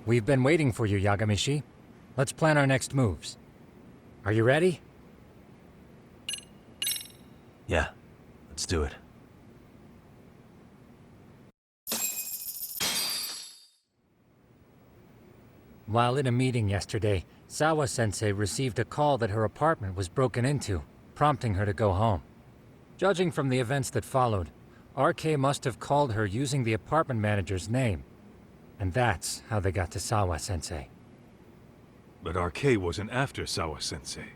We've been waiting for you, Yagamishi. Let's plan our next moves. Are you ready? Yeah, let's do it. While in a meeting yesterday, Sawa-sensei received a call that her apartment was broken into, prompting her to go home. Judging from the events that followed, RK must have called her using the apartment manager's name. And that's how they got to Sawa-sensei. But RK wasn't after Sawa-sensei.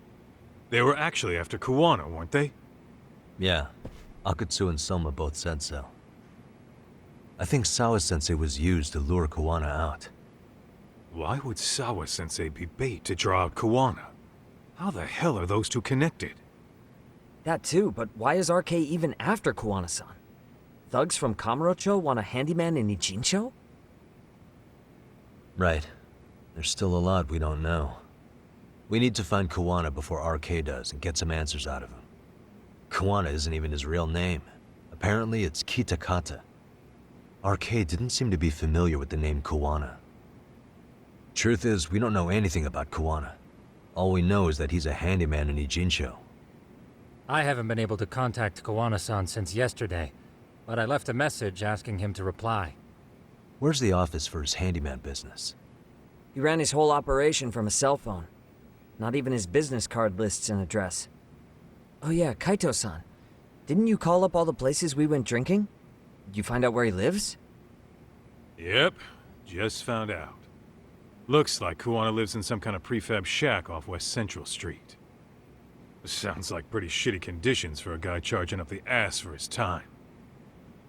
They were actually after Kuwana, weren't they? Yeah, Akatsu and Soma both said so. I think Sawa-sensei was used to lure Kuwana out. Why would Sawa-sensei be bait to draw out Kuwana? How the hell are those two connected? That too, but why is RK even after Kuwana-san? Thugs from Kamurocho want a handyman in Ijincho? Right. There's still a lot we don't know. We need to find Kuwana before RK does and get some answers out of him. Kuwana isn't even his real name. Apparently it's Kitakata. RK didn't seem to be familiar with the name Kuwana. Truth is, we don't know anything about Kuwana. All we know is that he's a handyman in Ijincho. I haven't been able to contact Kuwana-san since yesterday, but I left a message asking him to reply. Where's the office for his handyman business? He ran his whole operation from a cell phone. Not even his business card lists an address. Oh yeah, Kaito-san. Didn't you call up all the places we went drinking? Did you find out where he lives? Yep, just found out. Looks like Kuwana lives in some kind of prefab shack off West Central Street. Sounds like pretty shitty conditions for a guy charging up the ass for his time.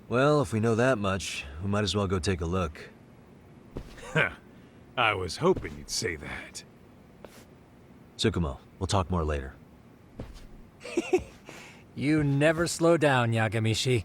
Well, if we know that much, we might as well go take a look. I was hoping you'd say that. Tsukumo, we'll talk more later. You never slow down, Yagamishi.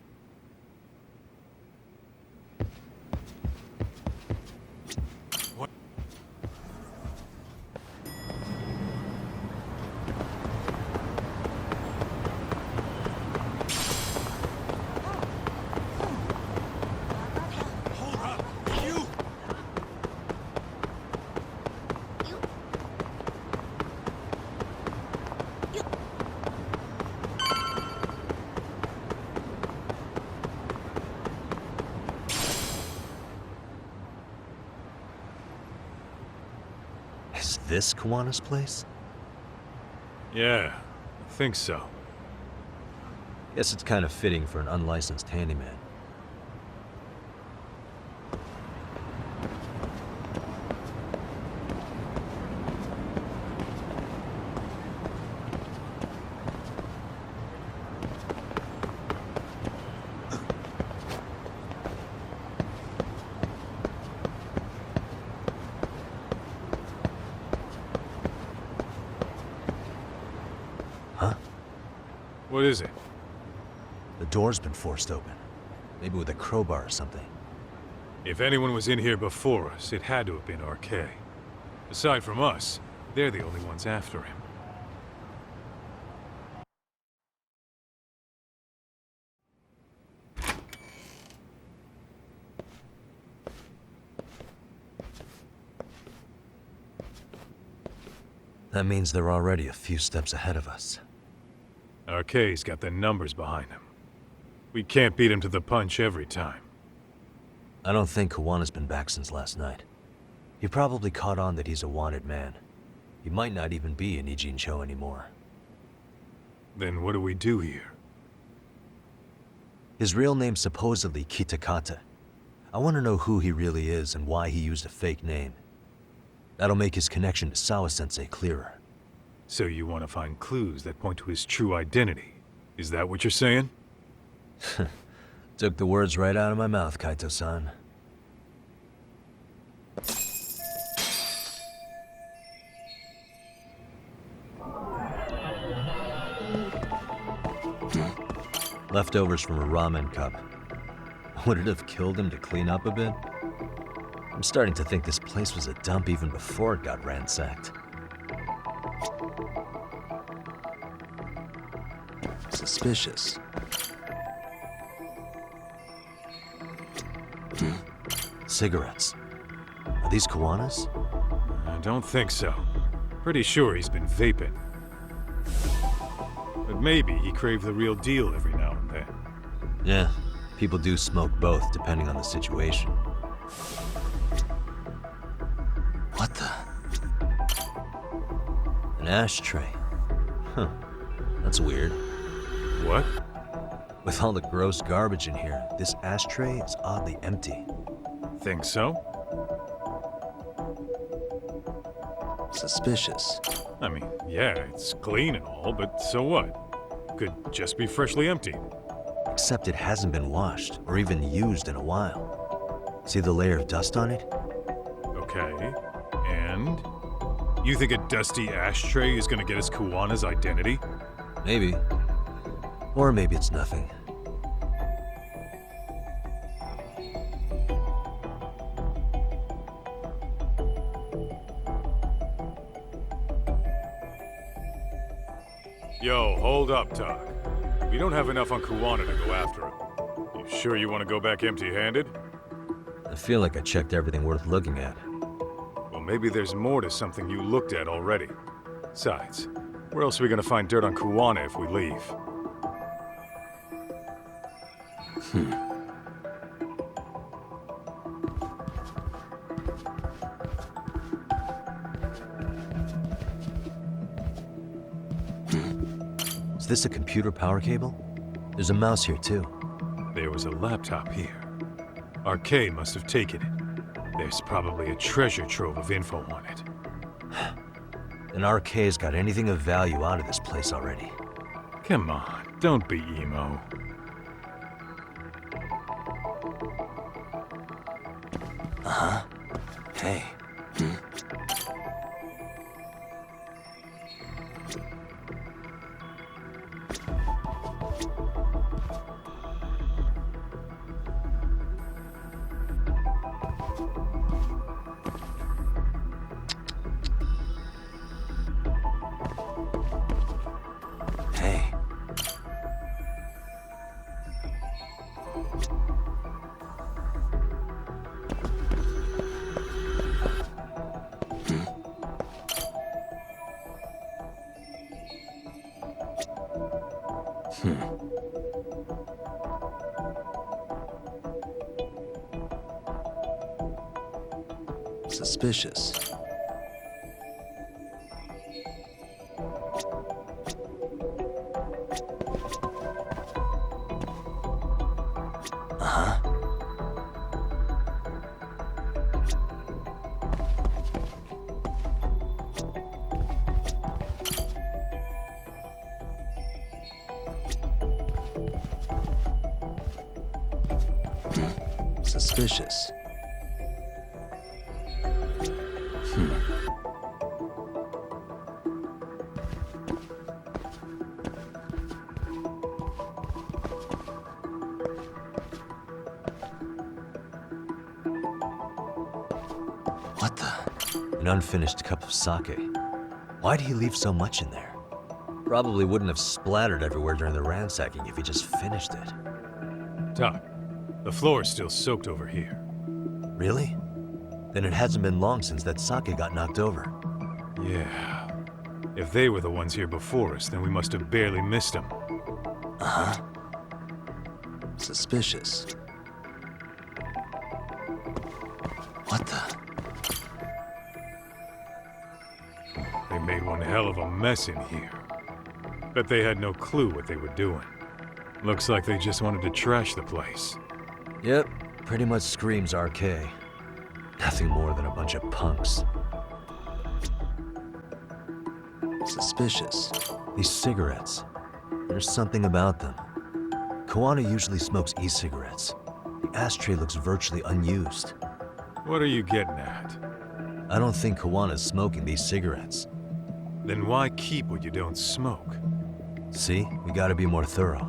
Is this Kuwana's place? Yeah, I think so. Guess it's kind of fitting for an unlicensed handyman. Huh? What is it? The door's been forced open. Maybe with a crowbar or something. If anyone was in here before us, it had to have been RK. Aside from us, they're the only ones after him. That means they're already a few steps ahead of us. RK's got the numbers behind him. We can't beat him to the punch every time. I don't think Kuwana's been back since last night. He probably caught on that he's a wanted man. He might not even be in Ijincho anymore. Then what do we do here? His real name's supposedly Kitakata. I want to know who he really is and why he used a fake name. That'll make his connection to Sawa-sensei clearer. So you want to find clues that point to his true identity? Is that what you're saying? Took the words right out of my mouth, Kaito-san. Leftovers from a ramen cup. Would it have killed him to clean up a bit? I'm starting to think this place was a dump even before it got ransacked. Suspicious. Cigarettes. Are these Kawanas? I don't think so. Pretty sure he's been vaping. But maybe he craved the real deal every now and then. Yeah, people do smoke both, depending on the situation. What the? An ashtray. Huh. That's weird. What? With all the gross garbage in here, this ashtray is oddly empty. Think so? Suspicious. I mean, yeah, it's clean and all, but so what? Could just be freshly emptied. Except it hasn't been washed, or even used in a while. See the layer of dust on it? Okay. And? You think a dusty ashtray is gonna get us Kuwana's identity? Maybe. Or maybe it's nothing. Yo, hold up, Doc. We don't have enough on Kuwana to go after him. You sure you want to go back empty-handed? I feel like I checked everything worth looking at. Well, maybe there's more to something you looked at already. Besides, where else are we gonna find dirt on Kuwana if we leave? Is this a computer power cable? There's a mouse here too. There was a laptop here. RK must have taken it. There's probably a treasure trove of info on it. And RK's got anything of value out of this place already. Come on, don't be emo. Hey. Hey. Suspicious. Suspicious. What the? An unfinished cup of sake. Why'd he leave so much in there? Probably wouldn't have splattered everywhere during the ransacking if he just finished it. Doc, the floor's still soaked over here. Really? Then it hasn't been long since that sake got knocked over. Yeah. If they were the ones here before us, then we must have barely missed them. Suspicious. What the? They made one hell of a mess in here. Bet they had no clue what they were doing. Looks like they just wanted to trash the place. Yep, pretty much screams RK. Nothing more than a bunch of punks. Suspicious. These cigarettes. There's something about them. Kawana usually smokes e-cigarettes. The ashtray looks virtually unused. What are you getting at? I don't think Kawana's smoking these cigarettes. Then why keep what you don't smoke? See? We gotta be more thorough.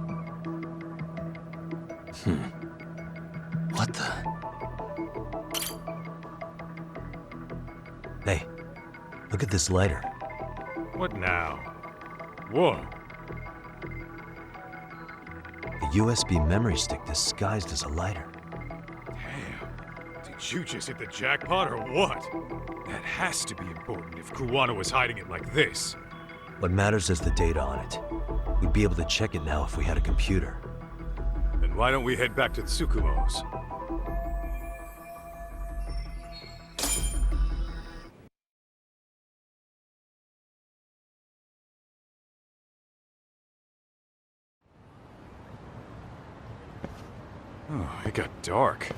What the? Hey, look at this lighter. What now? Whoa. A USB memory stick disguised as a lighter. Damn. Did Did you just hit the jackpot or what? That has to be important if Kuwana was hiding it like this. What matters is the data on it. We'd be able to check it now if we had a computer. Then why don't we head back to Tsukumo's? Oh, it got dark.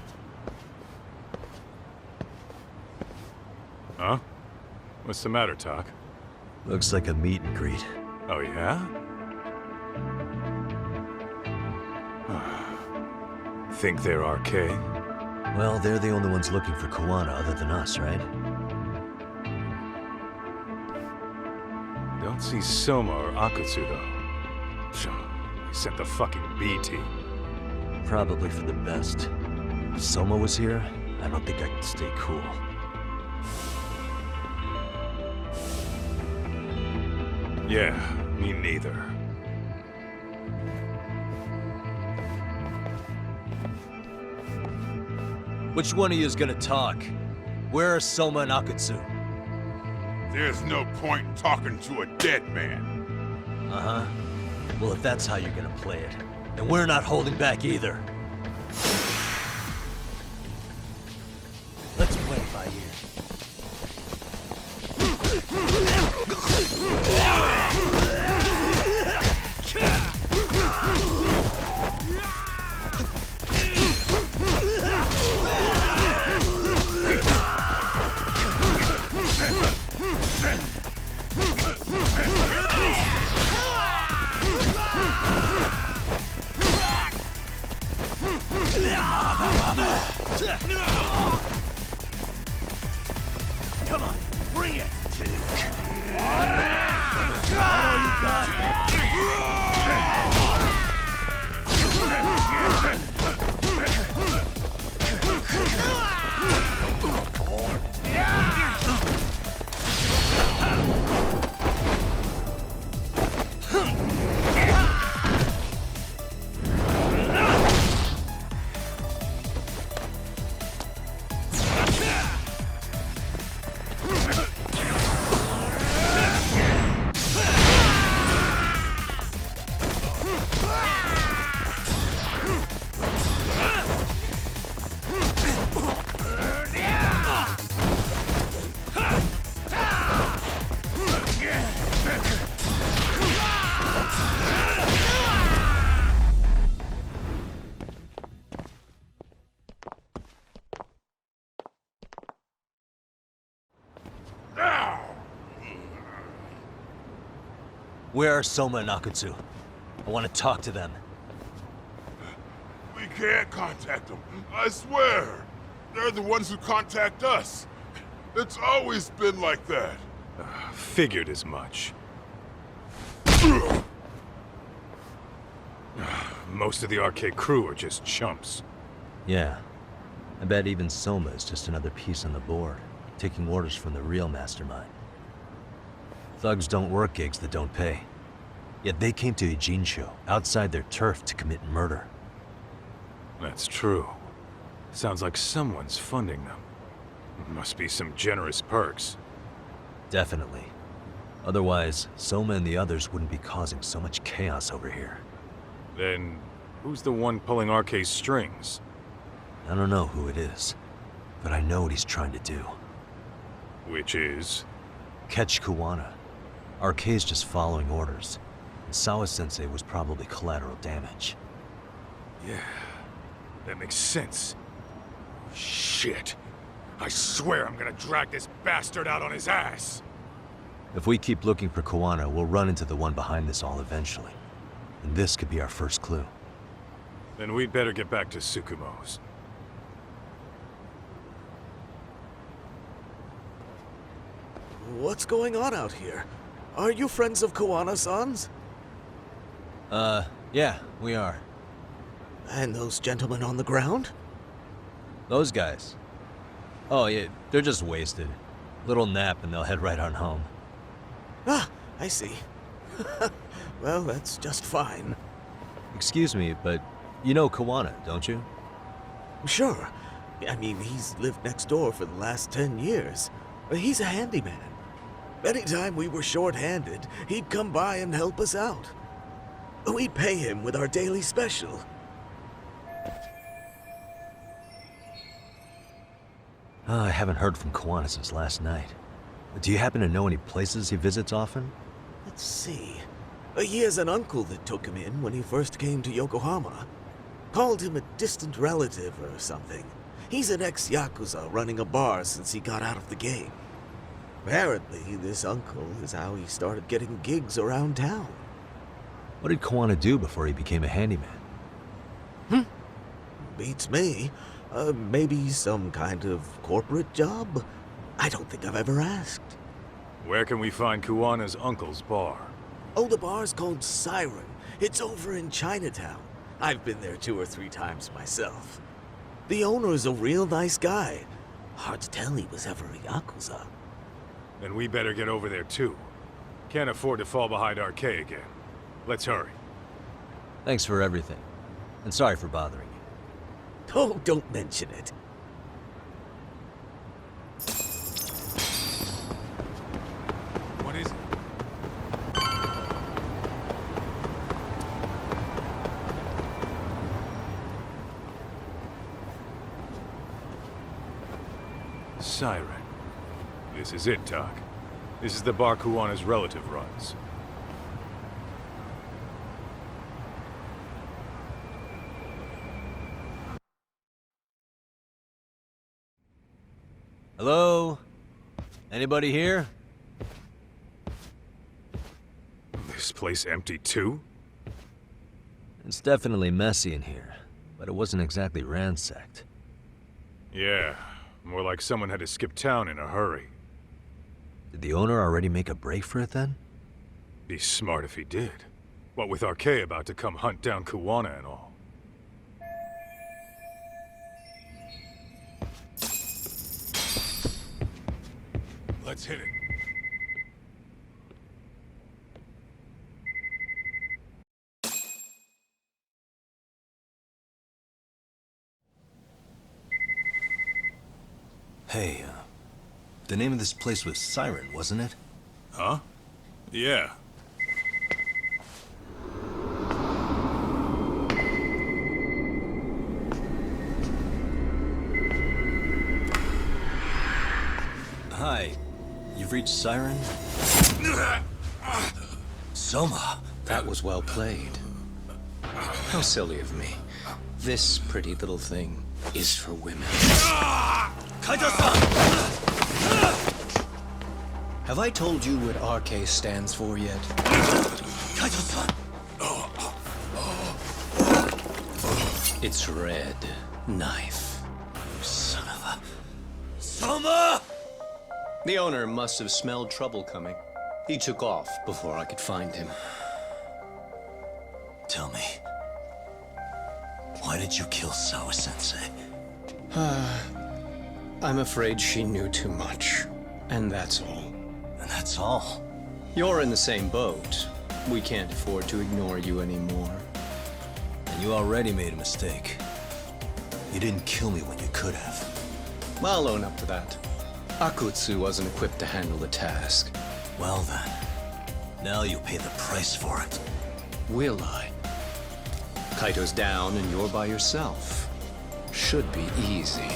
Huh? What's the matter, Tak? Looks like a meet and greet. Oh, yeah? Think they're RK? Well, they're the only ones looking for Kuwana other than us, right? Don't see Soma or Akutsu, though. They sent the fucking B team. Probably for the best. If Soma was here, I don't think I could stay cool. Yeah, me neither. Which one of you is gonna talk? Where are Soma and Akutsu? There's no point in talking to a dead man. Uh-huh. Well, if that's how you're gonna play it, then we're not holding back either. Let's play it by ear. Come on, bring it! Where are Soma and Akutsu? I want to talk to them. We can't contact them, I swear. They're the ones who contact us. It's always been like that. Figured as much. Most of the RK crew are just chumps. Yeah. I bet even Soma is just another piece on the board, taking orders from the real mastermind. Thugs don't work gigs that don't pay. Yet they came to Ijincho, outside their turf, to commit murder. That's true. Sounds like someone's funding them. Must be some generous perks. Definitely. Otherwise, Soma and the others wouldn't be causing so much chaos over here. Then, who's the one pulling RK's strings? I don't know who it is, but I know what he's trying to do. Which is? Catch Kuwana. RK's just following orders. And Sawa-sensei was probably collateral damage. Yeah, that makes sense. Shit. I swear I'm gonna drag this bastard out on his ass! If we keep looking for Kuwana, we'll run into the one behind this all eventually. And this could be our first clue. Then we'd better get back to Tsukumo's. What's going on out here? Are you friends of Kuwana-san's? Yeah, we are. And those gentlemen on the ground? Those guys. Oh, yeah, they're just wasted. Little nap and they'll head right on home. Ah, I see. Well, that's just fine. Excuse me, but you know Kuwana, don't you? Sure. I mean, he's lived next door for the last 10 years. He's a handyman. Anytime we were short-handed, he'd come by and help us out. We'd pay him with our daily special. I haven't heard from Kawana since last night. Do you happen to know any places he visits often? Let's see. He has an uncle that took him in when he first came to Yokohama. Called him a distant relative or something. He's an ex-Yakuza running a bar since he got out of the game. Apparently, this uncle is how he started getting gigs around town. What did Kawana do before he became a handyman? Beats me. Maybe some kind of corporate job? I don't think I've ever asked. Where can we find Kuwana's uncle's bar? Oh, the bar's called Siren. It's over in Chinatown. I've been there 2 or 3 times myself. The owner's a real nice guy. Hard to tell he was ever a Yakuza. Then we better get over there too. Can't afford to fall behind RK again. Let's hurry. Thanks for everything. And sorry for bothering you. Oh, don't mention it. What is it? Siren. This is it, Doc. This is the bar Kuwana's relative runs. Hello? Anybody here? This place empty too? It's definitely messy in here, but it wasn't exactly ransacked. Yeah, more like someone had to skip town in a hurry. Did the owner already make a break for it then? Be smart if he did. What with RK about to come hunt down Kuwana and all. Let's hit it. Hey, the name of this place was Siren, wasn't it? Huh? Yeah. Hi. You've reached Siren? Soma. That was well played. How silly of me. This pretty little thing is for women. Kaito-san! Have I told you what RK stands for yet? Kaito-san! It's Red Knife. Son of a... Soma! The owner must have smelled trouble coming. He took off before I could find him. Tell me, why did you kill Sawa-sensei? I'm afraid she knew too much. And that's all. And that's all? You're in the same boat. We can't afford to ignore you anymore. And you already made a mistake. You didn't kill me when you could have. I'll own up to that. Akutsu wasn't equipped to handle the task. Well then, now you'll pay the price for it. Will I? Kaito's down and you're by yourself. Should be easy.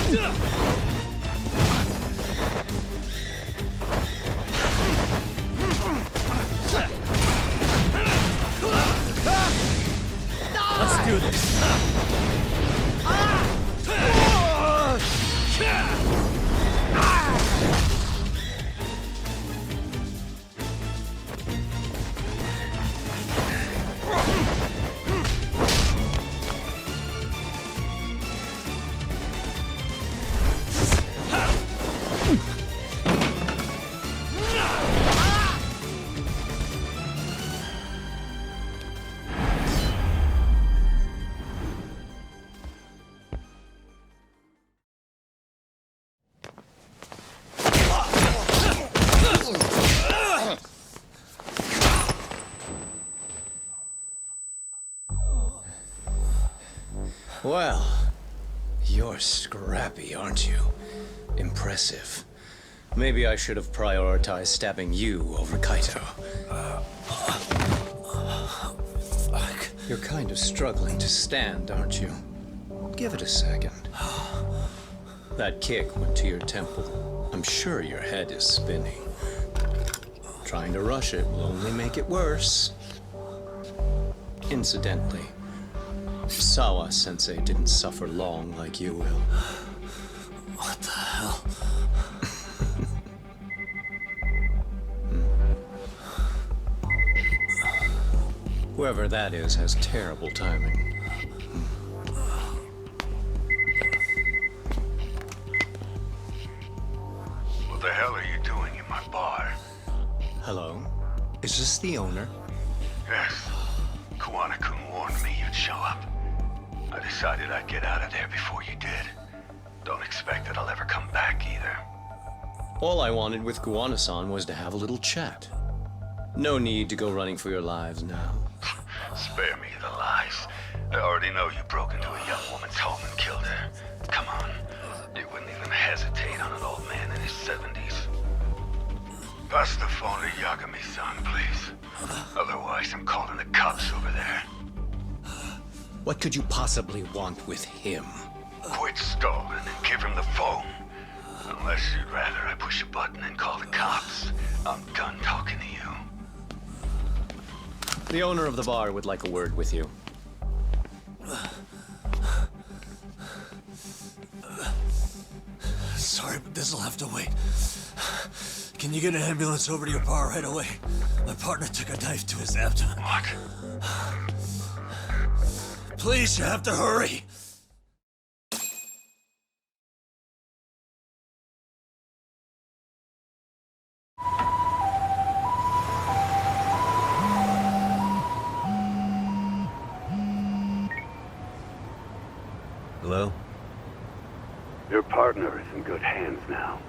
Let's do this. Well, you're scrappy, aren't you? Impressive. Maybe I should have prioritized stabbing you over Kaito. Fuck. You're kind of struggling to stand, aren't you? Give it a second. That kick went to your temple. I'm sure your head is spinning. Trying to rush it will only make it worse. Incidentally, Sawa-sensei didn't suffer long like you will. What the hell? Whoever that is has terrible timing. What the hell are you doing in my bar? Hello? Is this the owner? Yes. Kuwana-kun warned me you'd show up. I decided I'd get out of there before you did. Don't expect that I'll ever come back either. All I wanted with Kuwana-san was to have a little chat. No need to go running for your lives now. Spare me the lies. I already know you broke into a young woman's home and killed her. Come on. You wouldn't even hesitate on an old man in his 70s. Pass the phone to Yagami-san, please. Otherwise, I'm calling the cops over there. What could you possibly want with him? Quit stalling and give him the phone. Unless you'd rather I push a button and call the cops. I'm done talking to you. The owner of the bar would like a word with you. Sorry, but this'll have to wait. Can you get an ambulance over to your bar right away? My partner took a knife to his abdomen. What? Please, you have to hurry. Hello? Your partner is in good hands now.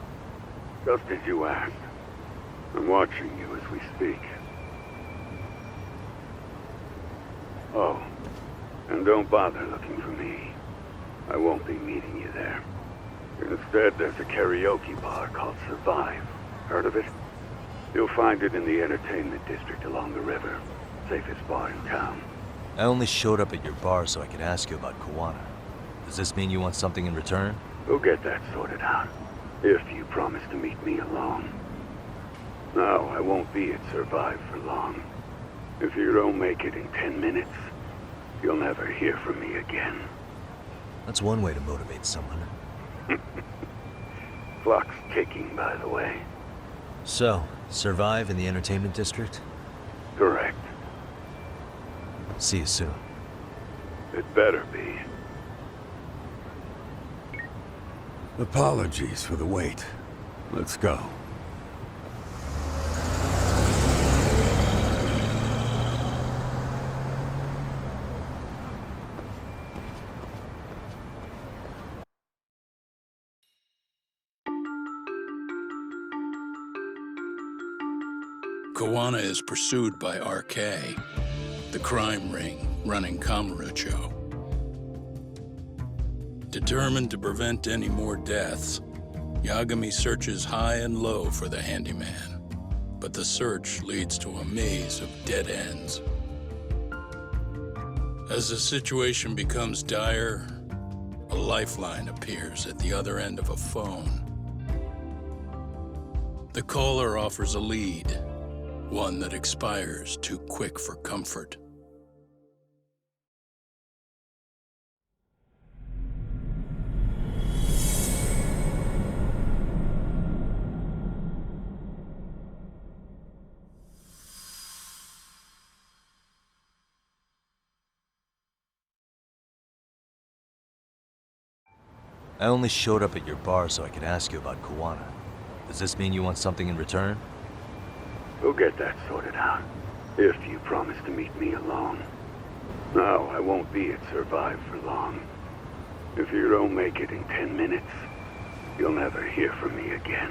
Just as you asked. I'm watching you as we speak. Oh, and don't bother looking for me. I won't be meeting you there. Instead, there's a karaoke bar called Survive. Heard of it? You'll find it in the entertainment district along the river. Safest bar in town. I only showed up at your bar so I could ask you about Kawana. Does this mean you want something in return? We'll get that sorted out. If you promise to meet me alone. No, I won't be at Survive for long. If you don't make it in 10 minutes, you'll never hear from me again. That's one way to motivate someone. Clock's ticking, by the way. So, Survive in the entertainment district? Correct. See you soon. It better be. Apologies for the wait. Let's go. Kawana is pursued by RK, the crime ring running Kamurocho. Determined to prevent any more deaths, Yagami searches high and low for the handyman, but the search leads to a maze of dead ends. As the situation becomes dire, a lifeline appears at the other end of a phone. The caller offers a lead, one that expires too quick for comfort. I only showed up at your bar so I could ask you about Kuwana. Does this mean you want something in return? We'll get that sorted out, if you promise to meet me alone. No, I won't be at Survive for long. If you don't make it in 10 minutes, you'll never hear from me again.